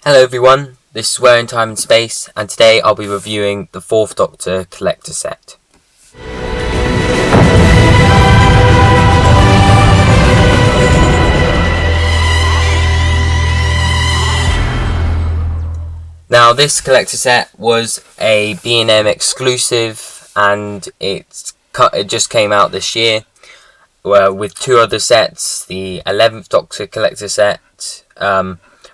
Hello everyone, this is Where in Time and Space, and today I'll be reviewing the Fourth Doctor Collector Set. Now this collector set was a B&M exclusive, and it just came out this year with two other sets, the 11th Doctor Collector Set,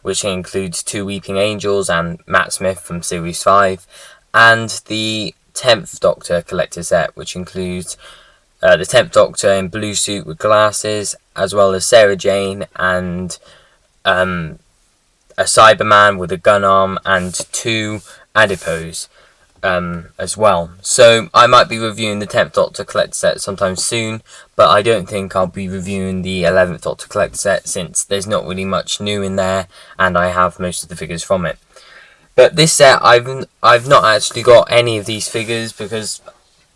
which includes 2 Weeping Angels and Matt Smith from Series 5, and the 10th Doctor Collector Set, which includes the 10th Doctor in blue suit with glasses, as well as Sarah Jane and a Cyberman with a gun arm and 2 Adipose as well. So I might be reviewing the 10th Doctor Collector Set sometime soon, but I don't think I'll be reviewing the 11th Doctor Collector Set since there's not really much new in there and I have most of the figures from it. But this set, I've not actually got any of these figures because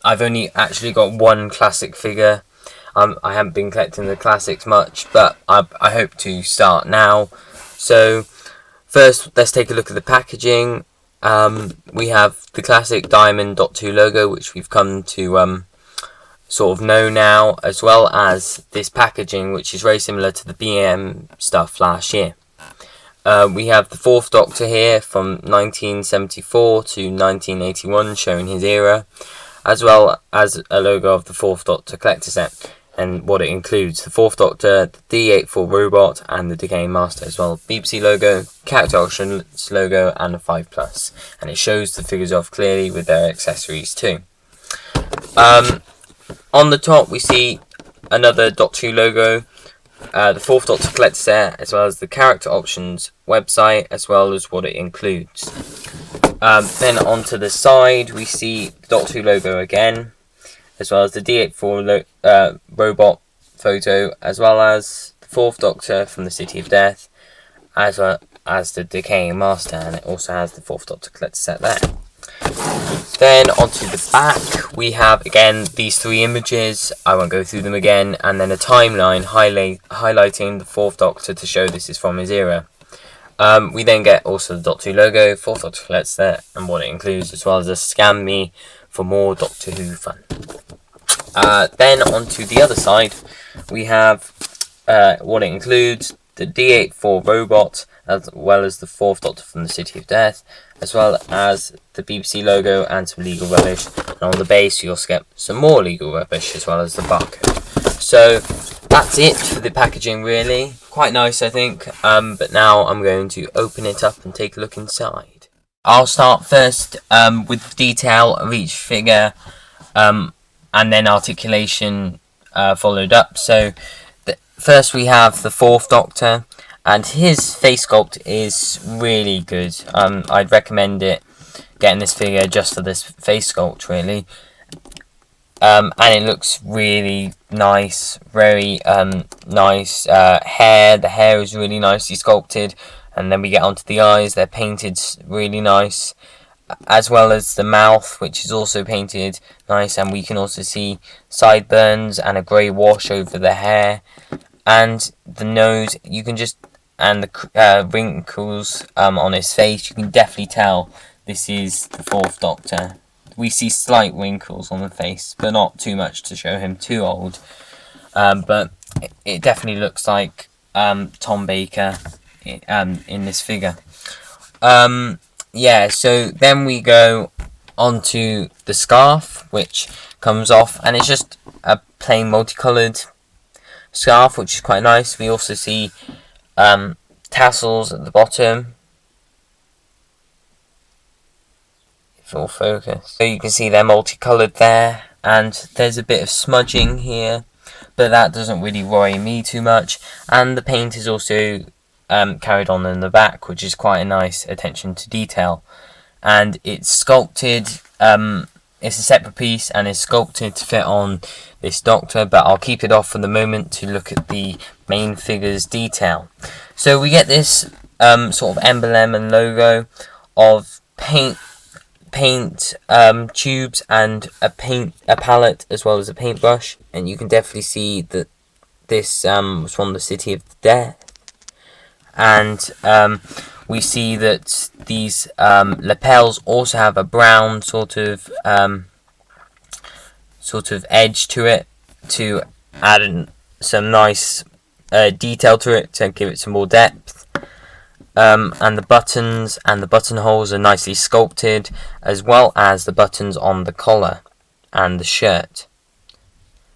I've only actually got one classic figure. I haven't been collecting the classics much, but I hope to start now. So first, let's take a look at the packaging. We have the classic Diamond Dot 2 logo, which we've come to sort of know now, as well as this packaging, which is very similar to the B&M stuff last year. We have the Fourth Doctor here from 1974 to 1981, showing his era, as well as a logo of the Fourth Doctor Collector Set, and what it includes: the Fourth Doctor, the D84 robot, and the Decaying Master, as well as BBC logo, character options logo, and a 5+, and it shows the figures off clearly with their accessories too. On the top we see another Doctor Who logo, the Fourth Doctor Collector Set, as well as the character options website, as well as what it includes. Then onto the side we see the Doctor Who logo again, as well as the D84 robot photo, as well as the Fourth Doctor from the City of Death, as well as the Decaying Master, and it also has the Fourth Doctor Collector Set there. Then onto the back we have again these 3 images, I won't go through them again, and then a timeline highlighting the Fourth Doctor to show this is from his era. We then get also the Doctor Who logo, Fourth Doctor Collector Set, and what it includes, as well as a Scan Me for more Doctor Who fun. Then onto the other side we have what it includes: the D84 robot, as well as the Fourth Doctor from the City of Death, as well as the BBC logo and some legal rubbish. And on the base you also get some more legal rubbish, as well as the barcode. So that's it for the packaging, really. Quite nice, I think. But now I'm going to open it up and take a look inside. I'll start first with the detail of each figure, and then articulation followed up. So first we have the Fourth Doctor, and his face sculpt is really good. I'd recommend getting this figure just for this face sculpt, really. And it looks really nice, very nice hair. The hair is really nicely sculpted, and then we get onto the eyes. They're painted really nice, as well as the mouth, which is also painted nice, and we can also see sideburns and a grey wash over the hair, and the nose. You can just, and the wrinkles on his face. You can definitely tell this is the Fourth Doctor. We see slight wrinkles on the face, but not too much to show him too old. But it definitely looks like Tom Baker in this figure. Yeah, so then we go onto the scarf, which comes off, and it's just a plain multicoloured scarf, which is quite nice. We also see tassels at the bottom. Full focus. So you can see they're multicoloured there, and there's a bit of smudging here, but that doesn't really worry me too much. And the paint is also carried on in the back, which is quite a nice attention to detail. And it's sculpted, it's a separate piece and is sculpted to fit on this Doctor, but I'll keep it off for the moment to look at the main figure's detail. So we get this sort of emblem and logo of paint tubes and a palette, as well as a paintbrush, and you can definitely see that this was from the City of Death. And we see that these lapels also have a brown sort of edge to it, to add some nice detail to it, to give it some more depth. And the buttons and the buttonholes are nicely sculpted, as well as the buttons on the collar and the shirt,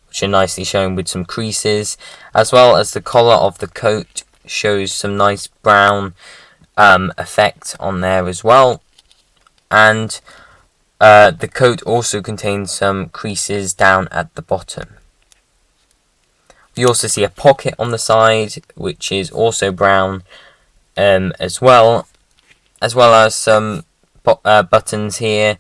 which are nicely shown with some creases, as well as the collar of the coat shows some nice brown effect on there as well. And the coat also contains some creases down at the bottom. We also see a pocket on the side, which is also brown, as well as some buttons here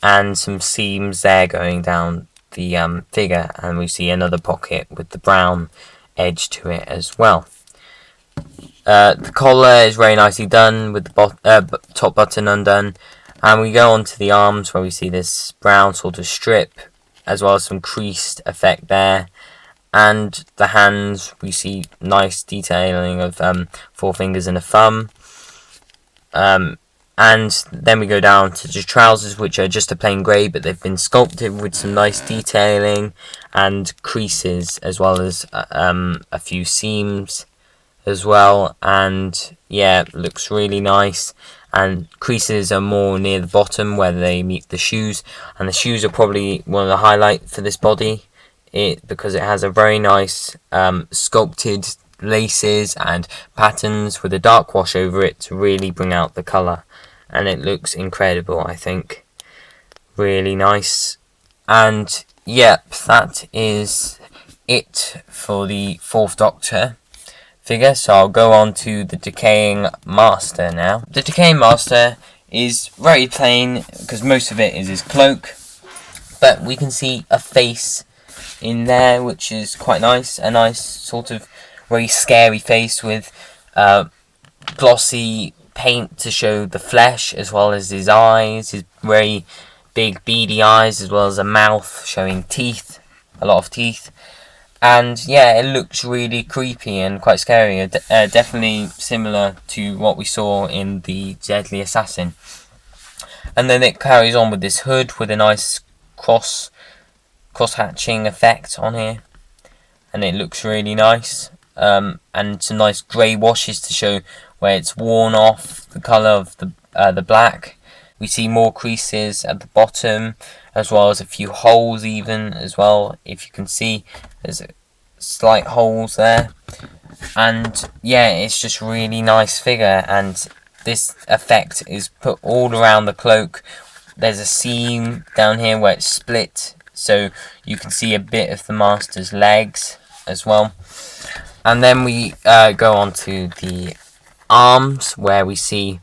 and some seams there going down the figure, and we see another pocket with the brown edge to it as well. The collar is very nicely done with the top button undone, and we go on to the arms, where we see this brown sort of strip, as well as some creased effect there. And the hands, we see nice detailing of 4 fingers and a thumb. And then we go down to the trousers, which are just a plain grey, but they've been sculpted with some nice detailing and creases, as well as a few seams as well. And yeah, it looks really nice. And creases are more near the bottom where they meet the shoes, and the shoes are probably one of the highlights for this body, because it has a very nice sculpted laces and patterns with a dark wash over it to really bring out the colour, and it looks incredible, I think. Really nice. And yep, that is it for the Fourth Doctor figure. So I'll go on to the Decaying Master now. The Decaying Master is very plain, because most of it is his cloak, but we can see a face in there, which is quite nice. A nice sort of very scary face with glossy paint to show the flesh, as well as his eyes, his very big beady eyes, as well as a mouth showing teeth, a lot of teeth. And yeah, it looks really creepy and quite scary, definitely similar to what we saw in the Deadly Assassin. And then it carries on with this hood with a nice cross-hatching effect on here, and it looks really nice. And some nice grey washes to show where it's worn off the colour of the black. We see more creases at the bottom, as well as a few holes even as well. If you can see, there's slight holes there. And yeah, it's just really nice figure, and this effect is put all around the cloak. There's a seam down here where it's split, so you can see a bit of the Master's legs as well. And then we go on to the arms, where we see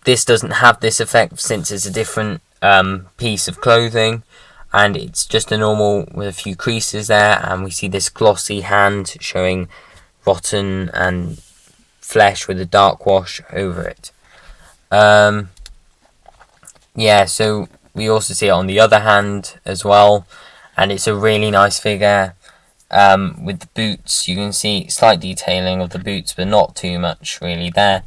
this doesn't have this effect since it's a different piece of clothing, and it's just a normal with a few creases there, and we see this glossy hand showing rotten and flesh with a dark wash over it. Yeah, so we also see it on the other hand as well, and it's a really nice figure. With the boots, you can see slight detailing of the boots, but not too much really there,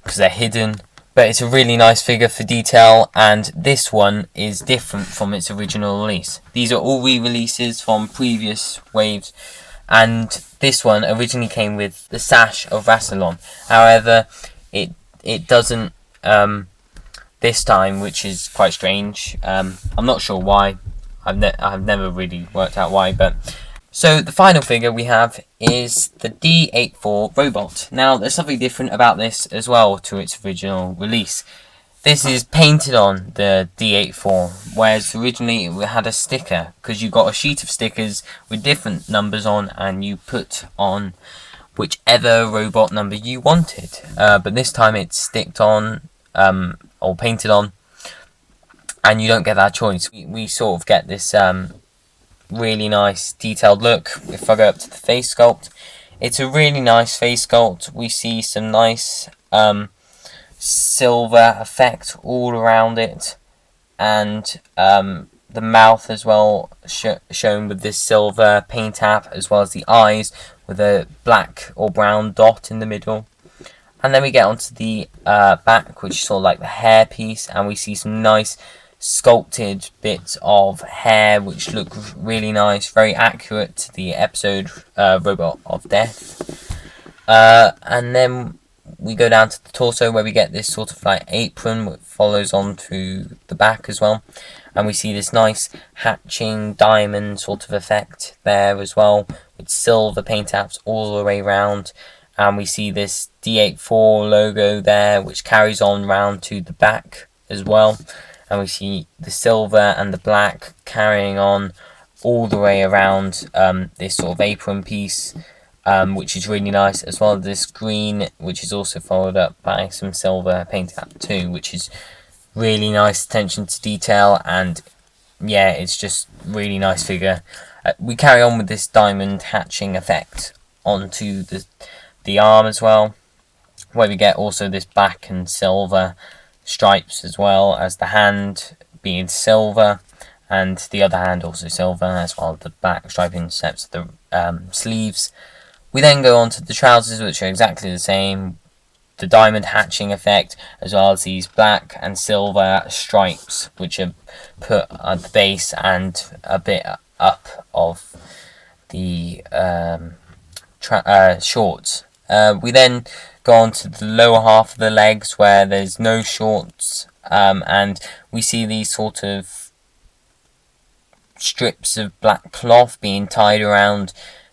because they're hidden. But it's a really nice figure for detail, and this one is different from its original release. These are all re-releases from previous waves, and this one originally came with the sash of Rassilon. However, it doesn't this time, which is quite strange. I'm not sure why. I've never really worked out why, but. So the final figure we have is the D84 robot. Now there's something different about this as well to its original release. This is painted on the D84, whereas originally it had a sticker, because you got a sheet of stickers with different numbers on, and you put on whichever robot number you wanted. But this time it's sticked on, or painted on, and you don't get that choice. We sort of get this really nice detailed look. If I go up to the face sculpt, it's a really nice face sculpt. We see some nice silver effect all around it, and the mouth as well shown with this silver paint app, as well as the eyes with a black or brown dot in the middle. And then we get onto the back, which is sort of like the hair piece, and we see some nice sculpted bits of hair which look really nice, very accurate to the episode Robot of Death. And then we go down to the torso, where we get this sort of like apron which follows on through the back as well, and we see this nice hatching diamond sort of effect there as well, with silver paint apps all the way around. And we see this D84 logo there, which carries on round to the back as well. And we see the silver and the black carrying on all the way around this sort of apron piece, which is really nice, as well as this green, which is also followed up by some silver paint app too, which is really nice attention to detail. And yeah, it's just really nice figure. We carry on with this diamond hatching effect onto the arm as well, where we get also this black and silver stripes, as well as the hand being silver and the other hand also silver, as well as the black striping steps of the sleeves. We then go on to the trousers, which are exactly the same, the diamond hatching effect, as well as these black and silver stripes which are put at the base and a bit up of the shorts. We then go on to the lower half of the legs, where there's no shorts, and we see these sort of strips of black cloth being tied around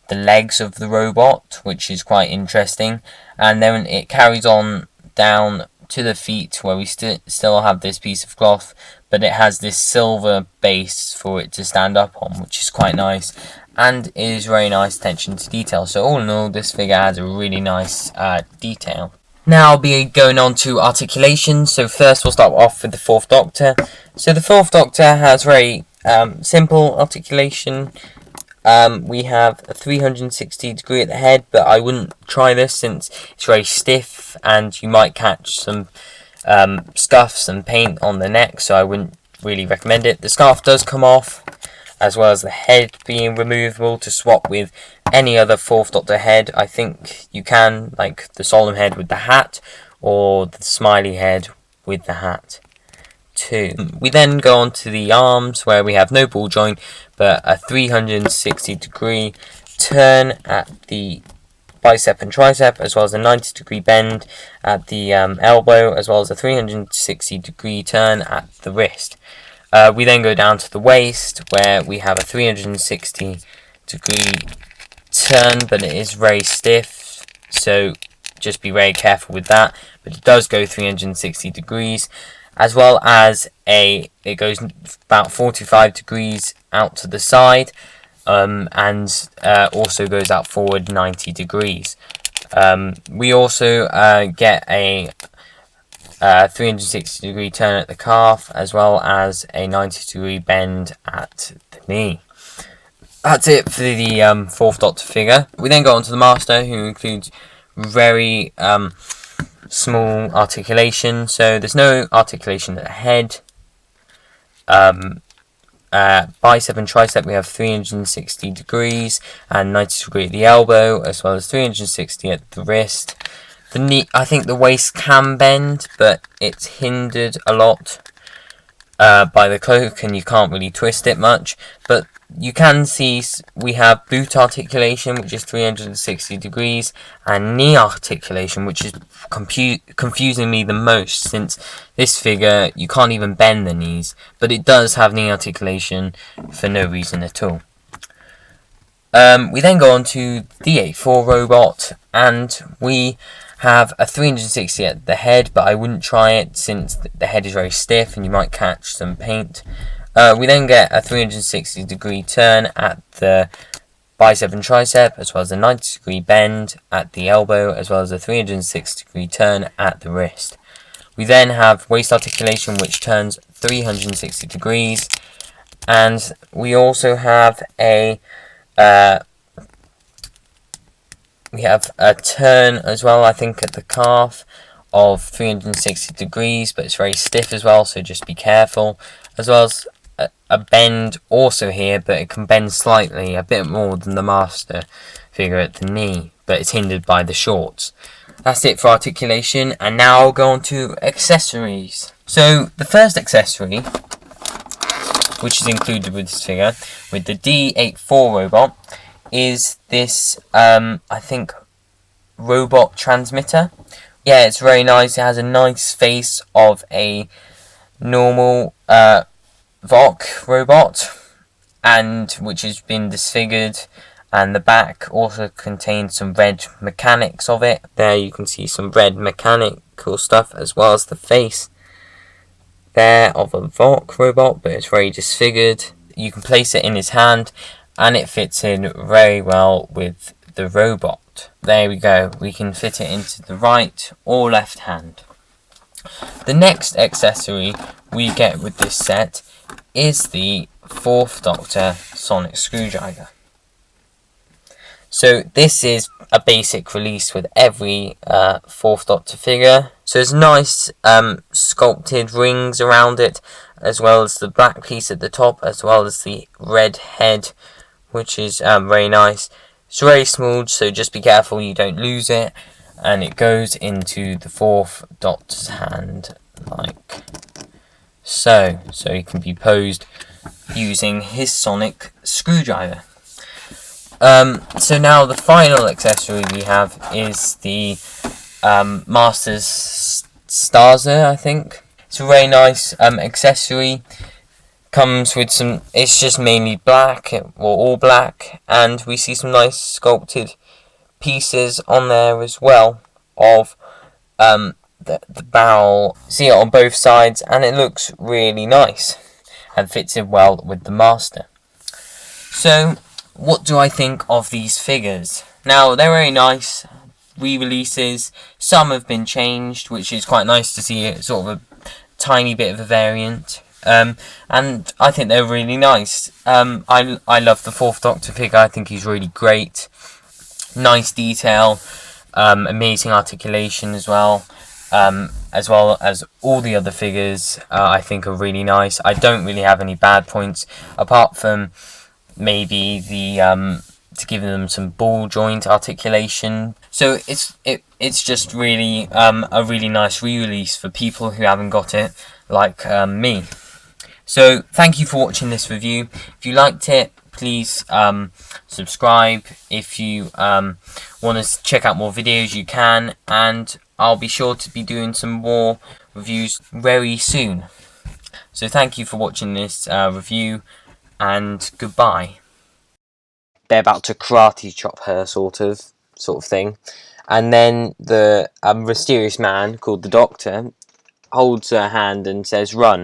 the legs of the robot, which is quite interesting. And then it carries on down to the feet, where we still have this piece of cloth, but it has this silver base for it to stand up on, which is quite nice, and is very nice attention to detail. So all in all, this figure has a really nice detail. Now I'll be going on to articulation. So first we'll start off with the Fourth Doctor. So the Fourth Doctor has very simple articulation. We have a 360 degree at the head, but I wouldn't try this since it's very stiff and you might catch some scuffs and paint on the neck, so I wouldn't really recommend it. The scarf does come off, as well as the head being removable to swap with any other Fourth Doctor head. I think you can, like the solemn head with the hat, or the smiley head with the hat too. We then go on to the arms, where we have no ball joint, but a 360 degree turn at the bicep and tricep, as well as a 90 degree bend at the elbow, as well as a 360 degree turn at the wrist. We then go down to the waist, where we have a 360 degree turn, but it is very stiff, so just be very careful with that. But it does go 360 degrees, as well as it goes about 45 degrees out to the side, and also goes out forward 90 degrees. We also get a 360 degree turn at the calf, as well as a 90 degree bend at the knee. That's it for the Fourth Doctor figure. We then go on to the Master, who includes very small articulation. So there's no articulation at the head. Bicep and tricep, we have 360 degrees and 90 degree at the elbow, as well as 360 at the wrist. The knee, I think the waist can bend, but it's hindered a lot by the cloak, and you can't really twist it much. But you can see we have boot articulation, which is 360 degrees, and knee articulation, which is confusing me the most, since this figure, you can't even bend the knees, but it does have knee articulation for no reason at all. We then go on to the A4 robot, and we have a 360 at the head, but I wouldn't try it since the head is very stiff and you might catch some paint. We then get a 360 degree turn at the bicep and tricep, as well as a 90 degree bend at the elbow, as well as a 360 degree turn at the wrist. We then have waist articulation, which turns 360 degrees, and we also have a turn as well, I think, at the calf of 360 degrees, but it's very stiff as well, so just be careful. As well as a bend also here, but it can bend slightly, a bit more than the Master figure at the knee, but it's hindered by the shorts. That's it for articulation, and now I'll go on to accessories. So the first accessory, which is included with this figure, with the D84 robot, is this, I think, robot transmitter. Yeah, it's very nice. It has a nice face of a normal VOC robot, and which has been disfigured, and the back also contains some red mechanics of it. There you can see some red mechanical stuff, as well as the face there of a VOC robot, but it's very disfigured. You can place it in his hand, and it fits in very well with the robot. There we go. We can fit it into the right or left hand. The next accessory we get with this set is the Fourth Doctor sonic screwdriver. So this is a basic release with every Fourth Doctor figure. So there's nice sculpted rings around it, as well as the black piece at the top, as well as the red head, which is very nice. It's very smooth, so just be careful you don't lose it. And it goes into the Fourth Doctor's hand like so. So it can be posed using his sonic screwdriver. So now the final accessory we have is the Master's Starzer, I think. It's a very nice accessory. Comes with some, it's just mainly black, or all black, and we see some nice sculpted pieces on there as well of the barrel. See it on both sides, and it looks really nice and fits in well with the Master. So what do I think of these figures? Now, they're very nice re-releases. Some have been changed, which is quite nice to see it, sort of a tiny bit of a variant. And I think they're really nice. I love the Fourth Doctor figure. I think he's really great. Nice detail, amazing articulation as well as all the other figures. I think are really nice. I don't really have any bad points, apart from maybe the to give them some ball joint articulation. So it's just really a really nice re-release for people who haven't got it, like me. So thank you for watching this review. If you liked it, please subscribe. If you want to check out more videos, you can, and I'll be sure to be doing some more reviews very soon. So thank you for watching this review, and goodbye. They're about to karate chop her, sort of thing, and then the mysterious man called the Doctor holds her hand and says, "Run."